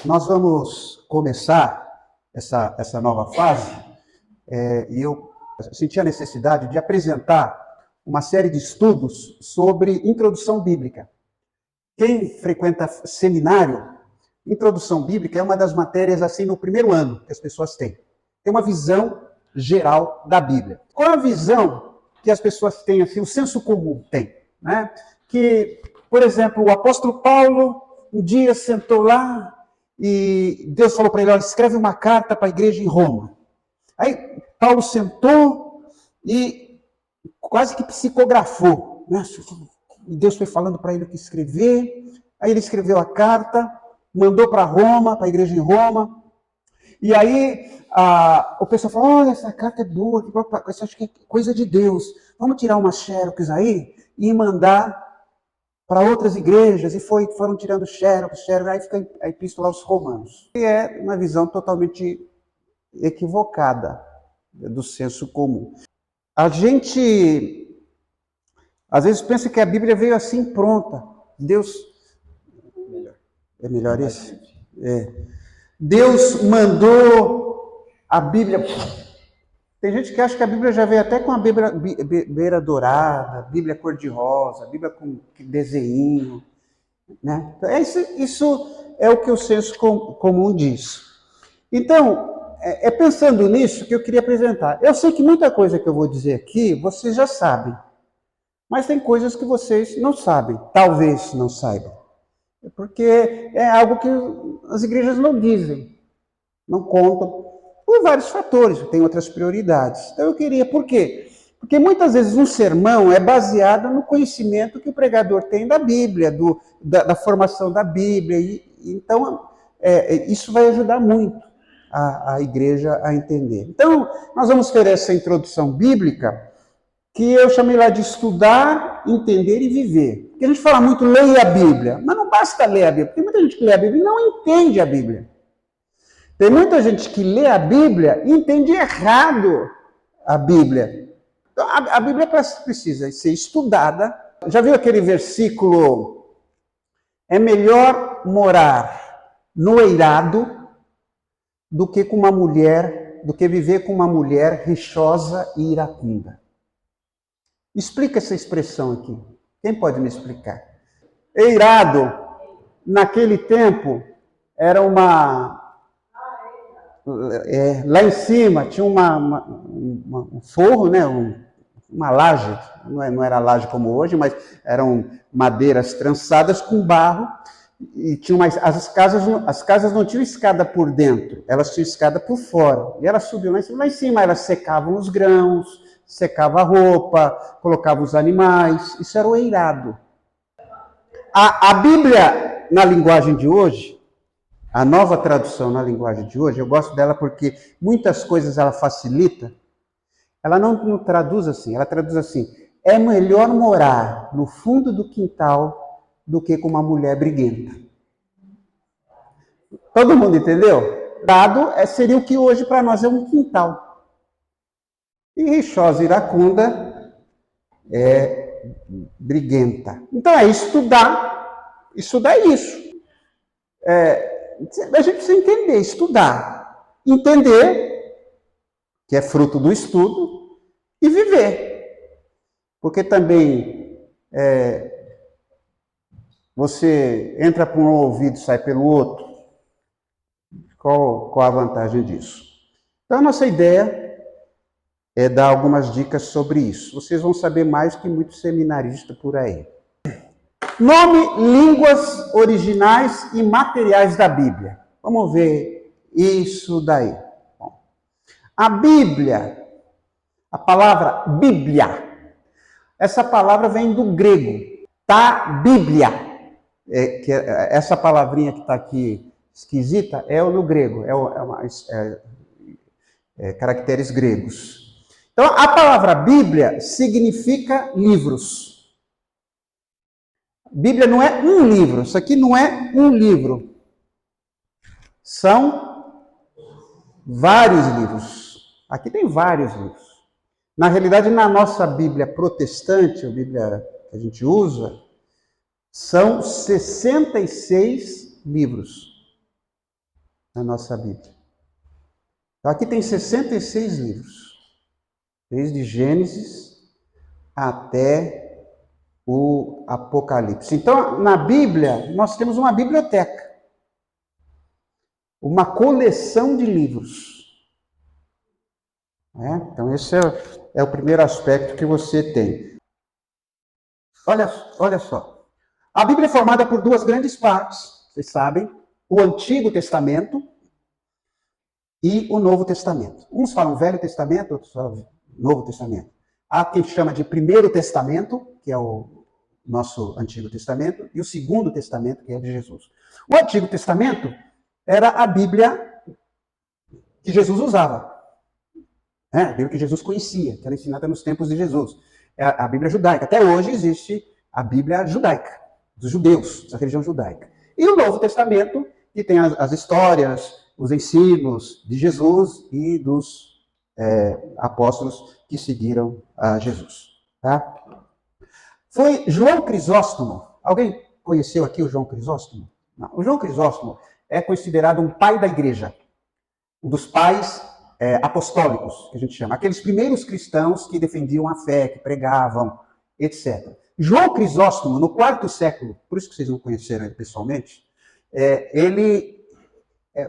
Nós vamos começar essa nova fase e eu senti a necessidade de apresentar uma série de estudos sobre introdução bíblica. Quem frequenta seminário, introdução bíblica é uma das matérias assim no primeiro ano que as pessoas têm. Tem uma visão geral da Bíblia. Qual a visão que as pessoas têm, assim, o senso comum tem? Né? Que, por exemplo, o apóstolo Paulo um dia sentou lá e Deus falou para ele, escreve uma carta para a igreja em Roma. Aí Paulo sentou e quase que psicografou. Né? E Deus foi falando para ele o que escrever. Aí ele escreveu a carta, mandou para Roma, para a igreja em Roma. E aí o pessoal falou, olha, essa carta é boa, você acha que é coisa de Deus. Vamos tirar umas xerox aí e mandar para outras igrejas. E foram tirando xerox, aí fica a epístola aos Romanos. E é uma visão totalmente equivocada do senso comum. A gente, às vezes, pensa que a Bíblia veio assim pronta. Deus... É melhor isso? Deus mandou a Bíblia... Tem gente que acha que a Bíblia já veio até com a beira dourada, Bíblia cor-de-rosa, Bíblia com desenho. Né? Então, isso é o que o senso comum diz. Então, é pensando nisso que eu queria apresentar. Eu sei que muita coisa que eu vou dizer aqui, vocês já sabem. Mas tem coisas que vocês não sabem, talvez não saibam. Porque é algo que as igrejas não dizem, não contam, por vários fatores, tem outras prioridades. Então eu queria, por quê? Porque muitas vezes um sermão é baseado no conhecimento que o pregador tem da Bíblia, da formação da Bíblia, então isso vai ajudar muito a igreja a entender. Então, nós vamos ter essa introdução bíblica, que eu chamei lá de estudar, entender e viver. Porque a gente fala muito, leia a Bíblia, mas não basta ler a Bíblia, porque muita gente que lê a Bíblia e não entende a Bíblia. Tem muita gente que lê a Bíblia e entende errado a Bíblia. Então, a Bíblia precisa ser estudada. Já viu aquele versículo? É melhor morar no eirado do que com uma mulher, do que viver com uma mulher rixosa e iracunda. Explica essa expressão aqui. Quem pode me explicar? Eirado, naquele tempo, era uma... lá em cima tinha um forro, né? Uma laje, não era laje como hoje, mas eram madeiras trançadas com barro, e tinha as casas não tinham escada por dentro, elas tinham escada por fora, e elas subiam lá em cima elas secavam os grãos, secava a roupa, colocava os animais, isso era o eirado. A Bíblia, na linguagem de hoje, a nova tradução na linguagem de hoje, eu gosto dela porque muitas coisas ela facilita. Ela não traduz assim, ela traduz assim, é melhor morar no fundo do quintal do que com uma mulher briguenta. Todo mundo entendeu? Dado seria o que hoje para nós é um quintal. E rixosa iracunda é briguenta. Então é estudar isso. A gente precisa entender, estudar. Entender, que é fruto do estudo, e viver. Porque também você entra por um ouvido e sai pelo outro. Qual a vantagem disso? Então a nossa ideia é dar algumas dicas sobre isso. Vocês vão saber mais que muitos seminaristas por aí. Nome, línguas originais e materiais da Bíblia. Vamos ver isso daí. Bom, a Bíblia, a palavra Bíblia, essa palavra vem do grego, tá? Bíblia. Essa palavrinha que está aqui esquisita é no grego, caracteres gregos. Então, a palavra Bíblia significa livros. Bíblia não é um livro, isso aqui não é um livro. São vários livros. Aqui tem vários livros. Na realidade, na nossa Bíblia protestante, a Bíblia que a gente usa, são 66 livros. na nossa Bíblia. Então, aqui tem 66 livros, desde Gênesis até o Apocalipse. Então, na Bíblia, nós temos uma biblioteca, uma coleção de livros. Então, esse é o primeiro aspecto que você tem. Olha só. A Bíblia é formada por duas grandes partes, vocês sabem, o Antigo Testamento e o Novo Testamento. Uns falam Velho Testamento, outros falam Novo Testamento. Há quem chama de Primeiro Testamento, que é o nosso Antigo Testamento, e o Segundo Testamento, que é de Jesus. O Antigo Testamento era a Bíblia que Jesus usava. A Bíblia que Jesus conhecia, que era ensinada nos tempos de Jesus. É a Bíblia judaica. Até hoje existe a Bíblia judaica, dos judeus, da religião judaica. E o Novo Testamento, que tem as histórias, os ensinos de Jesus e dos apóstolos que seguiram a Jesus. Tá? Foi João Crisóstomo. Alguém conheceu aqui o João Crisóstomo? Não. O João Crisóstomo é considerado um pai da igreja, um dos pais apostólicos, que a gente chama. Aqueles primeiros cristãos que defendiam a fé, que pregavam, etc. João Crisóstomo, no quarto século, por isso que vocês não conheceram ele pessoalmente, ele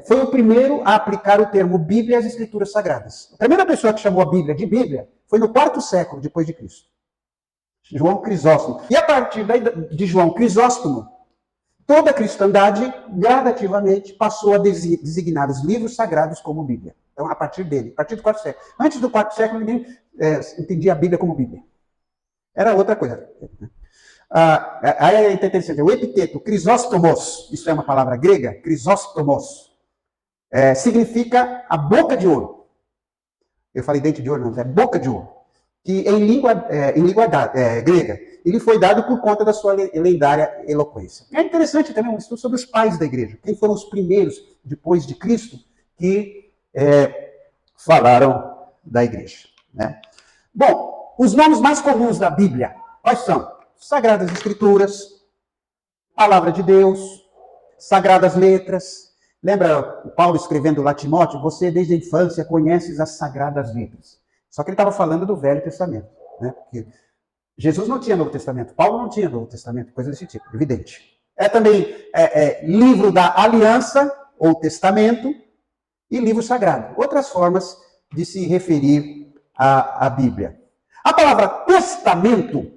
foi o primeiro a aplicar o termo Bíblia às Escrituras Sagradas. A primeira pessoa que chamou a Bíblia de Bíblia foi no quarto século depois de Cristo. João Crisóstomo. E a partir de João Crisóstomo, toda a cristandade gradativamente passou a designar os livros sagrados como Bíblia. Então, a partir dele, a partir do quarto século. Antes do quarto século, ninguém entendia a Bíblia como Bíblia. Era outra coisa. Aí é interessante. O epiteto Crisóstomos, isso é uma palavra grega, Crisóstomos, significa a boca de ouro. Eu falei dente de ouro, não, é boca de ouro. Que em língua grega, ele foi dado por conta da sua lendária eloquência. É interessante também um estudo sobre os pais da igreja. Quem foram os primeiros, depois de Cristo, que falaram da igreja. Né? Bom, os nomes mais comuns da Bíblia, quais são? Sagradas Escrituras, Palavra de Deus, Sagradas Letras. Lembra o Paulo escrevendo lá a Timóteo? Você desde a infância conhece as Sagradas Letras. Só que ele estava falando do Velho Testamento. Né? Porque Jesus não tinha Novo Testamento, Paulo não tinha Novo Testamento, coisa desse tipo, evidente. Também livro da aliança, ou testamento, e livro sagrado. Outras formas de se referir à Bíblia. A palavra testamento,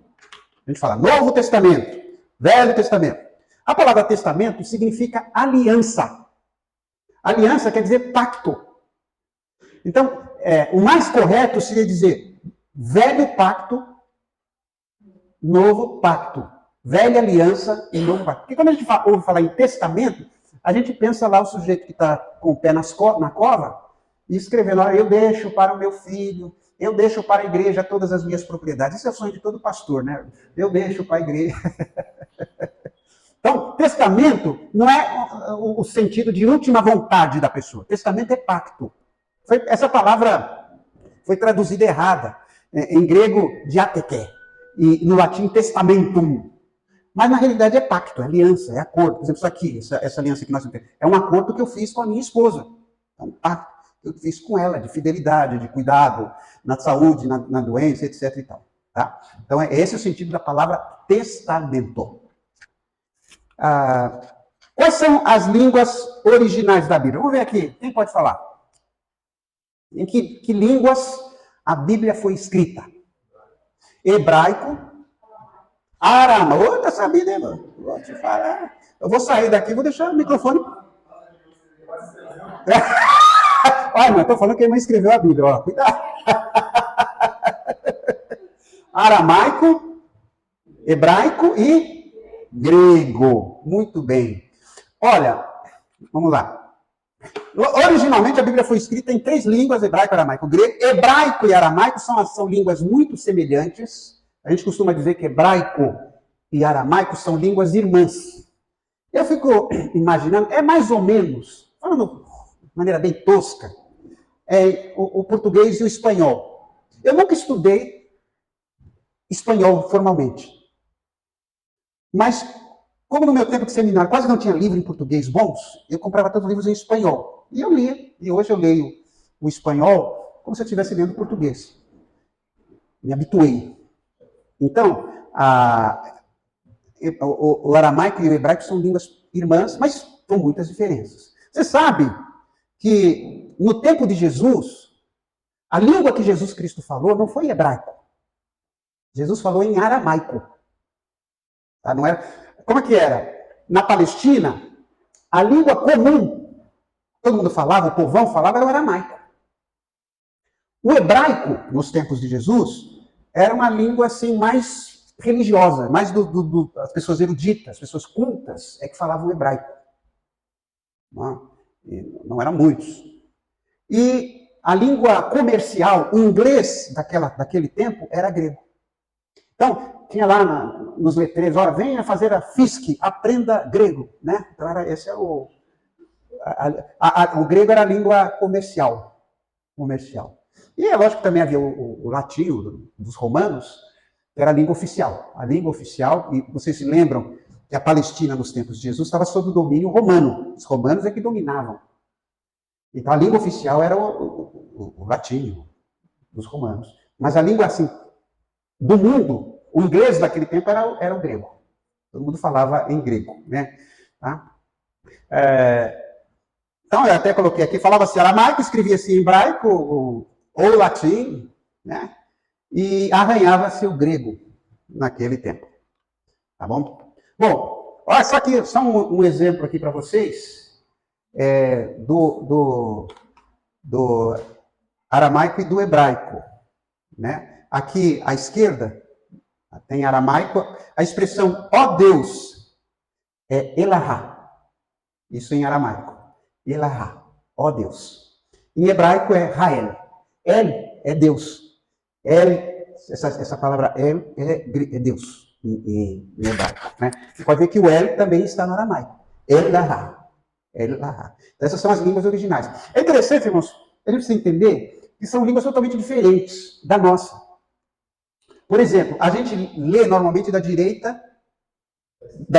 a gente fala Novo Testamento, Velho Testamento. A palavra testamento significa aliança. Aliança quer dizer pacto. Então, o mais correto seria dizer velho pacto, novo pacto. Velha aliança e novo pacto. Porque quando a gente ouve falar em testamento, a gente pensa lá o sujeito que está com o pé na cova e escrevendo, eu deixo para o meu filho, eu deixo para a igreja todas as minhas propriedades. Esse é o sonho de todo pastor, né? Eu deixo para a igreja. Então, testamento não é o sentido de última vontade da pessoa. Testamento é pacto. Essa palavra foi traduzida errada. Em grego, diateké. E no latim, testamentum. Mas na realidade é pacto, é aliança, é acordo. Por exemplo, isso aqui, essa aliança que nós temos, é um acordo que eu fiz com a minha esposa. É um pacto que eu fiz com ela, de fidelidade, de cuidado, na saúde, na doença, etc. E tal, tá? Então, esse é o sentido da palavra testamento. Quais são as línguas originais da Bíblia? Vamos ver aqui, quem pode falar? Em que línguas a Bíblia foi escrita? Hebraico, aramaico. Tá sabendo, hein, mano? Vou te falar. Eu vou sair daqui, vou deixar o microfone. Olha, mas eu tô falando que a irmã escreveu a Bíblia, ó. Cuidado. Aramaico, hebraico e grego. Muito bem. Olha, vamos lá. Originalmente a Bíblia foi escrita em 3 línguas, hebraico, aramaico, grego. Hebraico e aramaico são línguas muito semelhantes. A gente costuma dizer que hebraico e aramaico são línguas irmãs. Eu fico imaginando, é mais ou menos, falando de maneira bem tosca, o português e o espanhol. Eu nunca estudei espanhol formalmente. Mas, como no meu tempo de seminário quase não tinha livro em português bons, eu comprava todos os livros em espanhol. E eu lia. E hoje eu leio o espanhol como se eu estivesse lendo português. Me habituei. Então, o aramaico e o hebraico são línguas irmãs, mas com muitas diferenças. Você sabe que no tempo de Jesus, a língua que Jesus Cristo falou não foi hebraico. Jesus falou em aramaico. Tá? Não era... Como é que era? Na Palestina, a língua comum, todo mundo falava, o povão falava, era o aramaico. O hebraico, nos tempos de Jesus, era uma língua assim mais religiosa, mais as pessoas eruditas, as pessoas cultas, é que falavam hebraico. Não eram muitos. E a língua comercial, o inglês daquele tempo, era grego. Então, tinha lá nos letreiros, olha, venha fazer a FISC, aprenda grego. Né? Então, esse era o grego era a língua comercial. E é lógico que também havia o latim, dos romanos, que era a língua oficial. A língua oficial, e vocês se lembram que a Palestina, nos tempos de Jesus, estava sob o domínio romano. Os romanos é que dominavam. Então, a língua oficial era o latim, dos romanos. Mas a língua, assim, do mundo, o inglês daquele tempo era o grego. Todo mundo falava em grego, né? Tá? Então, eu até coloquei aqui, falava-se aramaico, escrevia-se em hebraico ou latim, né? E arranhava-se o grego naquele tempo. Tá bom? Bom, olha só aqui, só um exemplo aqui para vocês do aramaico e do hebraico, né? Aqui à esquerda tem aramaico, a expressão ó Deus é Elahá. Isso em aramaico. Elahá, ó Deus. Em hebraico é Rael. El é Deus. Essa palavra El é Deus em hebraico. Né? Você pode ver que o El também está no aramaico. Elahá. Elahá. Então, essas são as línguas originais. É interessante, irmãos, a gente precisa entender que são línguas totalmente diferentes da nossa. Por exemplo, a gente lê normalmente da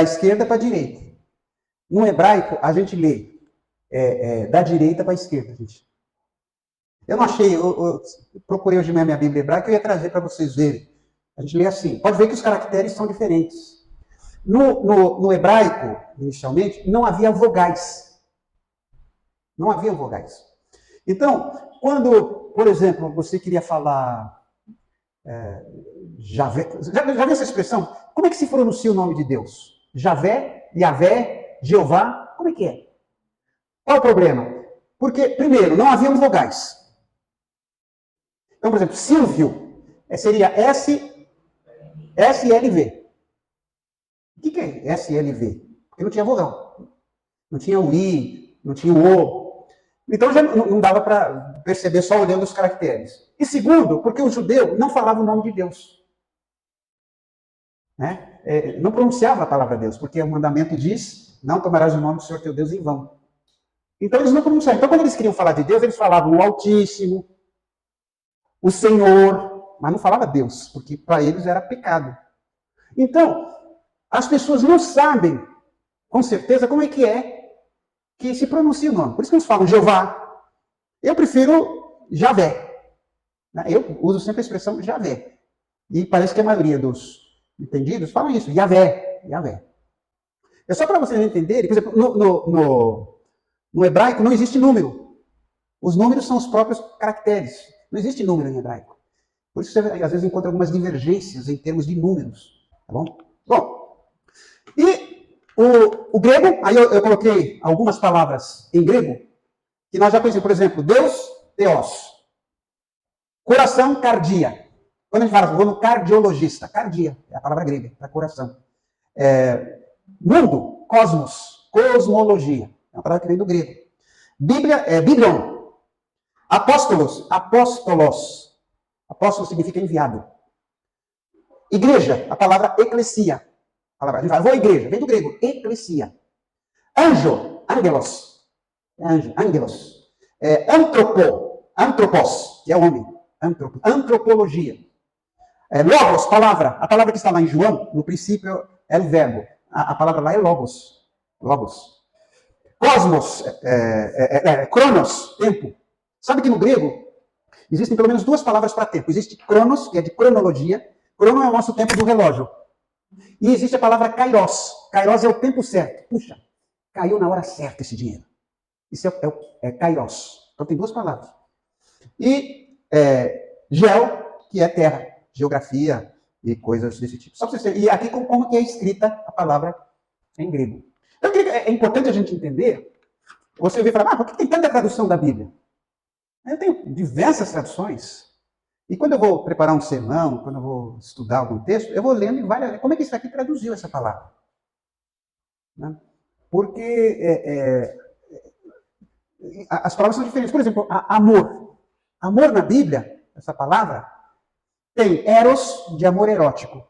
esquerda para a direita. No hebraico, a gente lê da direita para a esquerda, gente. Eu não achei, eu procurei hoje mesmo a minha Bíblia hebraica, eu ia trazer para vocês verem. A gente lê assim. Pode ver que os caracteres são diferentes. No hebraico, inicialmente, não havia vogais. Não havia vogais. Então, quando, por exemplo, você queria falar Javé, já viu essa expressão? Como é que se pronuncia o nome de Deus? Javé, Yavé, Jeová, como é que é? Qual é o problema? Porque, primeiro, não haviam vogais. Então, por exemplo, Silvio seria SLV. O que é SLV? Porque não tinha vogal. Não tinha o I, não tinha o O. Então já não dava para perceber só olhando os caracteres. E segundo, porque o judeu não falava o nome de Deus. Né? Não pronunciava a palavra Deus, porque o mandamento diz, não tomarás o nome do Senhor teu Deus em vão. Então eles não pronunciavam. Então quando eles queriam falar de Deus, eles falavam o Altíssimo, o Senhor, mas não falava Deus, porque para eles era pecado. Então, as pessoas não sabem, com certeza, como é que se pronuncia o nome. Por isso que eles falam Jeová. Eu prefiro Javé. Eu uso sempre a expressão Javé. E parece que a maioria dos entendidos falam isso, Yavé. É só para vocês entenderem, por exemplo, no hebraico não existe número. Os números são os próprios caracteres. Não existe número em hebraico. Por isso você às vezes encontra algumas divergências em termos de números. Tá bom? Bom, e o grego, aí eu coloquei algumas palavras em grego, que nós já conhecemos. Por exemplo, Deus, Theos. Coração, cardia. Quando a gente fala, vou no cardiologista, cardia, é a palavra grega, para coração. Mundo, cosmos, cosmologia, é uma palavra que vem do grego. Bíblia é biblion. Apóstolos, apóstolos. Apóstolo significa enviado. Igreja, a palavra eclesia. A gente fala, vou à igreja, vem do grego, eclesia. Anjo, angelos. Angelos. Antropos, que é homem. Antropologia. Logos, palavra. A palavra que está lá em João, no princípio, é o verbo. A palavra lá é logos. Logos. Cosmos, cronos, tempo. Sabe que no grego existem pelo menos duas palavras para tempo. Existe cronos, que é de cronologia. Crono é o nosso tempo do relógio. E existe a palavra kairos. Kairos é o tempo certo. Puxa, caiu na hora certa esse dinheiro. Isso é kairos. Então tem duas palavras. E geo, que é terra, geografia e coisas desse tipo. Só para você e aqui como que é escrita a palavra em grego. Então é importante a gente entender. Você ouvir falar, por que tem tanta tradução da Bíblia? Eu tenho diversas traduções. E quando eu vou preparar um sermão, quando eu vou estudar algum texto, eu vou lendo e vai. Como é que isso aqui traduziu essa palavra? Né? Porque as palavras são diferentes. Por exemplo, amor. Amor na Bíblia, essa palavra, tem eros, de amor erótico.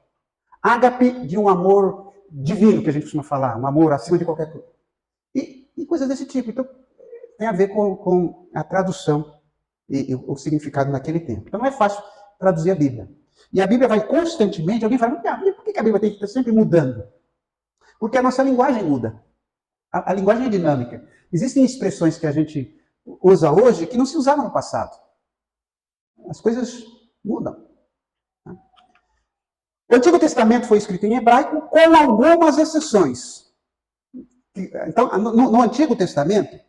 Ágape, de um amor divino, que a gente costuma falar. Um amor acima de qualquer coisa. E coisas desse tipo. Então, tem a ver com a tradução e o significado naquele tempo. Então não é fácil traduzir a Bíblia. E a Bíblia vai constantemente, alguém fala, por que a Bíblia tem que estar sempre mudando? Porque a nossa linguagem muda. A linguagem é dinâmica. Existem expressões que a gente usa hoje que não se usavam no passado. As coisas mudam. O Antigo Testamento foi escrito em hebraico com algumas exceções. Então, no Antigo Testamento,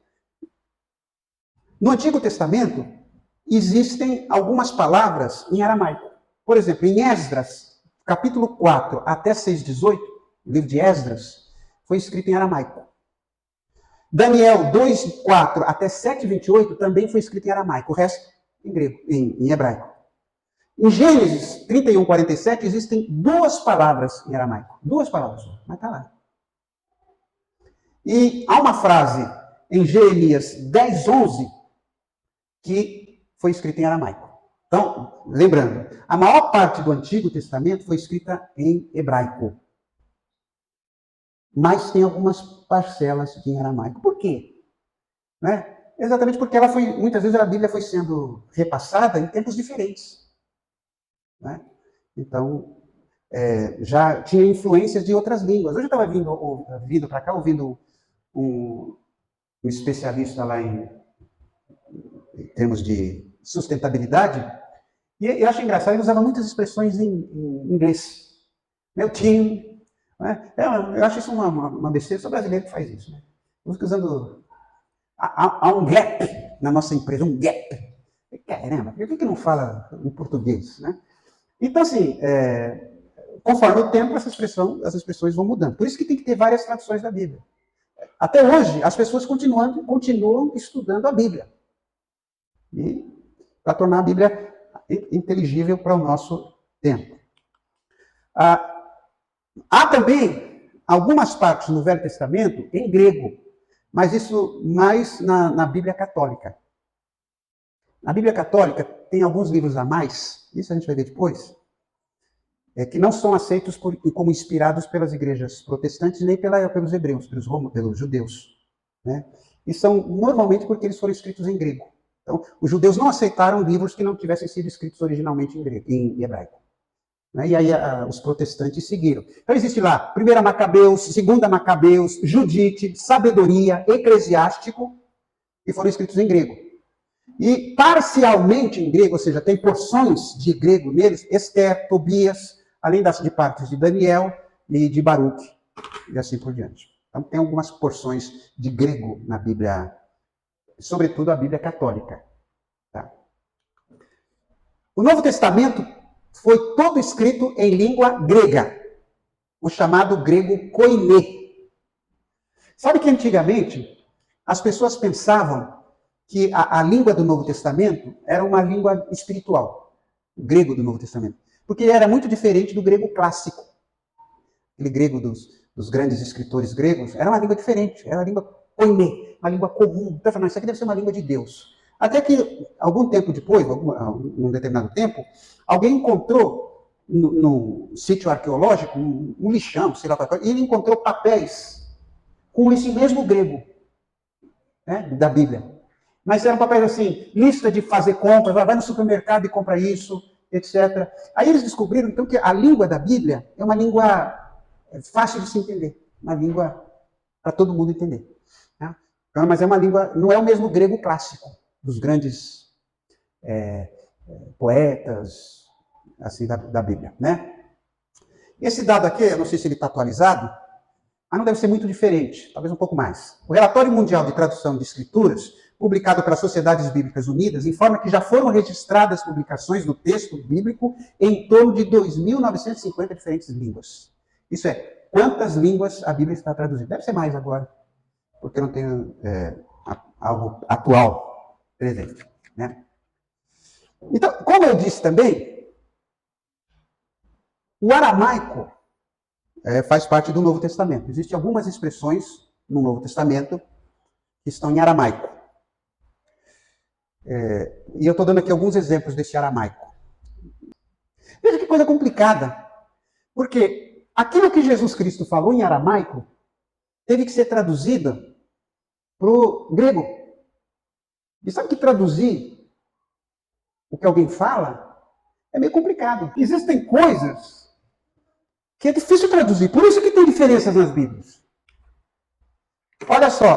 existem algumas palavras em aramaico. Por exemplo, em Esdras, capítulo 4 até 6:18, o livro de Esdras, foi escrito em aramaico. Daniel 2:4 até 7:28 também foi escrito em aramaico. O resto em grego, em hebraico. Em Gênesis 31:47 existem duas palavras em aramaico. Duas palavras, mas está lá. E há uma frase em Jeremias 10:11 que foi escrita em aramaico. Então, lembrando, a maior parte do Antigo Testamento foi escrita em hebraico. Mas tem algumas parcelas em aramaico. Por quê? Né? Exatamente porque muitas vezes a Bíblia foi sendo repassada em tempos diferentes. Né? Então, já tinha influências de outras línguas. Hoje eu estava vindo para cá, ouvindo um especialista lá em termos de sustentabilidade, e eu acho engraçado, ele usava muitas expressões em inglês. Meu time. Né? Eu acho isso uma besteira, só brasileiro que faz isso. Né? Eu fico usando. Há um gap na nossa empresa, um gap. Caramba, por que não fala em português? Né? Então, assim, conforme o tempo, as expressões vão mudando. Por isso que tem que ter várias traduções da Bíblia. Até hoje, as pessoas continuam estudando a Bíblia. E para tornar a Bíblia inteligível para o nosso tempo. Há também algumas partes no Velho Testamento em grego, mas isso mais na Bíblia Católica. Na Bíblia Católica tem alguns livros a mais, isso a gente vai ver depois, que não são aceitos como inspirados pelas igrejas protestantes, nem pelos hebreus, pelos judeus. Né? E são normalmente porque eles foram escritos em grego. Então, os judeus não aceitaram livros que não tivessem sido escritos originalmente em hebraico. Né? E aí os protestantes seguiram. Então existe lá 1 Macabeus, 2 Macabeus, Judite, Sabedoria, Eclesiástico, que foram escritos em grego. E parcialmente em grego, ou seja, tem porções de grego neles, Esther, Tobias, além de partes de Daniel e de Baruque, e assim por diante. Então tem algumas porções de grego na Bíblia, sobretudo a Bíblia católica. Tá? O Novo Testamento foi todo escrito em língua grega, o chamado grego koiné. Sabe que antigamente as pessoas pensavam que a língua do Novo Testamento era uma língua espiritual, o grego do Novo Testamento, porque era muito diferente do grego clássico. Aquele grego dos grandes escritores gregos era uma língua diferente, era uma língua koiné, uma língua comum. Então, eu falei, isso aqui deve ser uma língua de Deus. Até que, algum tempo depois, num determinado tempo, alguém encontrou num sítio arqueológico um lixão, sei lá qual coisa, e ele encontrou papéis com esse mesmo grego, né, da Bíblia. Mas eram papéis assim, lista de fazer compras, vai no supermercado e compra isso, etc. Aí eles descobriram, então, que a língua da Bíblia é uma língua fácil de se entender, uma língua para todo mundo entender. Né? Mas é uma língua, não é o mesmo grego clássico, dos grandes poetas assim da Bíblia, né? Esse dado aqui, eu não sei se ele está atualizado, mas não deve ser muito diferente, talvez um pouco mais. O Relatório Mundial de Tradução de Escrituras, publicado pelas Sociedades Bíblicas Unidas, informa que já foram registradas publicações do texto bíblico em torno de 2.950 diferentes línguas. Isso é, quantas línguas a Bíblia está traduzida? Deve ser mais agora, porque não tem algo atual presente, né? Então, como eu disse também, o aramaico faz parte do Novo Testamento. Existem algumas expressões no Novo Testamento que estão em aramaico. E eu estou dando aqui alguns exemplos desse aramaico. Veja que coisa complicada. Porque aquilo que Jesus Cristo falou em aramaico teve que ser traduzido para o grego. E sabe que traduzir o que alguém fala é meio complicado. Existem coisas que é difícil traduzir. Por isso que tem diferenças nas Bíblias. Olha só,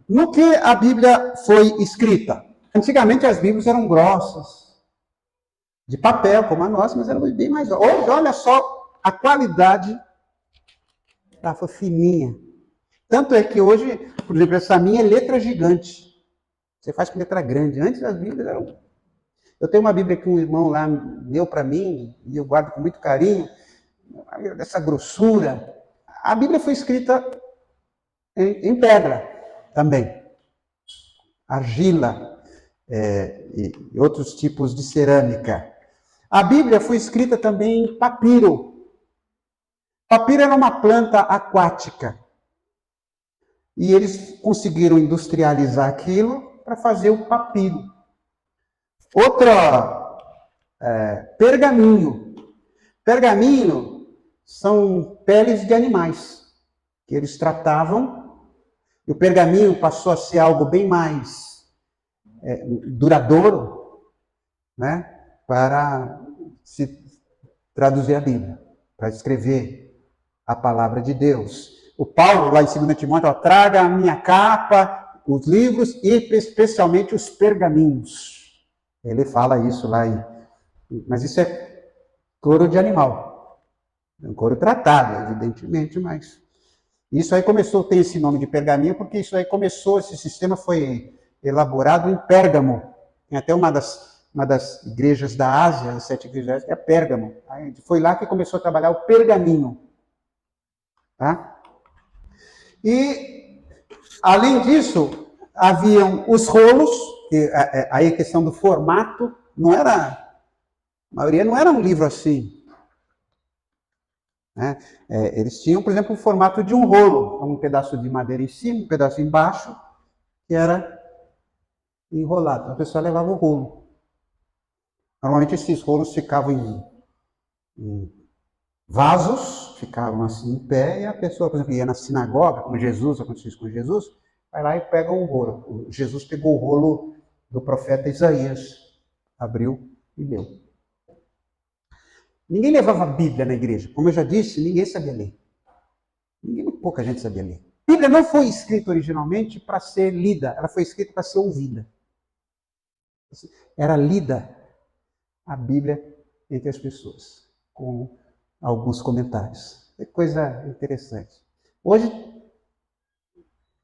no que a Bíblia foi escrita. Antigamente as Bíblias eram grossas, de papel, como a nossa, mas eram bem mais grossas. Hoje, olha só a qualidade da fininha. Tanto é que hoje, por exemplo, essa minha é letra gigante. Você faz com letra grande. Antes as Bíblias eram... Eu tenho uma Bíblia que um irmão lá deu para mim, e eu guardo com muito carinho, dessa grossura. A Bíblia foi escrita em pedra também. Argila e outros tipos de cerâmica. A Bíblia foi escrita também em papiro. Papiro era uma planta aquática. E eles conseguiram industrializar aquilo para fazer o papiro. Outra, pergaminho. Pergaminho são peles de animais que eles tratavam. E o pergaminho passou a ser algo bem mais duradouro, né, para se traduzir a Bíblia, para escrever a palavra de Deus. O Paulo, lá em 2 Timóteo, traga a minha capa, os livros e especialmente os pergaminhos. Ele fala isso lá. Mas isso é couro de animal. É um couro tratado, evidentemente, mas... Isso aí começou, tem esse nome de pergaminho, porque isso aí começou, esse sistema foi elaborado em Pérgamo. Tem até uma das igrejas da Ásia, as 7 igrejas, é Pérgamo. Foi lá que começou a trabalhar o pergaminho. Tá? E, além disso, haviam os rolos, que aí a questão do formato, não era, a maioria não era um livro assim. Né? Eles tinham, por exemplo, o formato de um rolo, um pedaço de madeira em cima, um pedaço embaixo, que era enrolado. Então, a pessoa levava o rolo. Normalmente esses rolos ficavam em vasos, ficavam assim em pé, e a pessoa, por exemplo, ia na sinagoga, como Jesus, aconteceu isso com Jesus, vai lá e pega um rolo. Jesus pegou o rolo do profeta Isaías, abriu e leu. Ninguém levava a Bíblia na igreja. Como eu já disse, ninguém sabia ler. Muito pouca gente sabia ler. A Bíblia não foi escrita originalmente para ser lida, ela foi escrita para ser ouvida. Era lida a Bíblia entre as pessoas, com alguns comentários. É coisa interessante. Hoje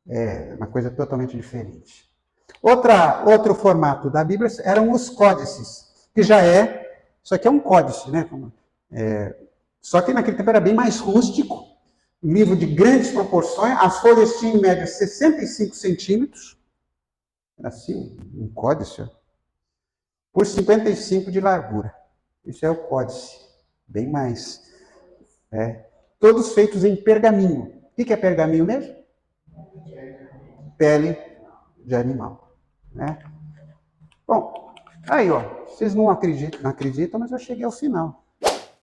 é uma coisa totalmente diferente. Outro formato da Bíblia eram os códices, que já isso aqui é um códice, né? Só que naquele tempo era bem mais rústico, um livro de grandes proporções, as folhas tinham em média 65 centímetros, era assim, um códice, ó, por 55 de largura. Isso é o códice, bem mais. Todos feitos em pergaminho. O que é pergaminho mesmo? Pele de animal. Né? Bom, aí, ó, vocês não acreditam, mas eu cheguei ao final.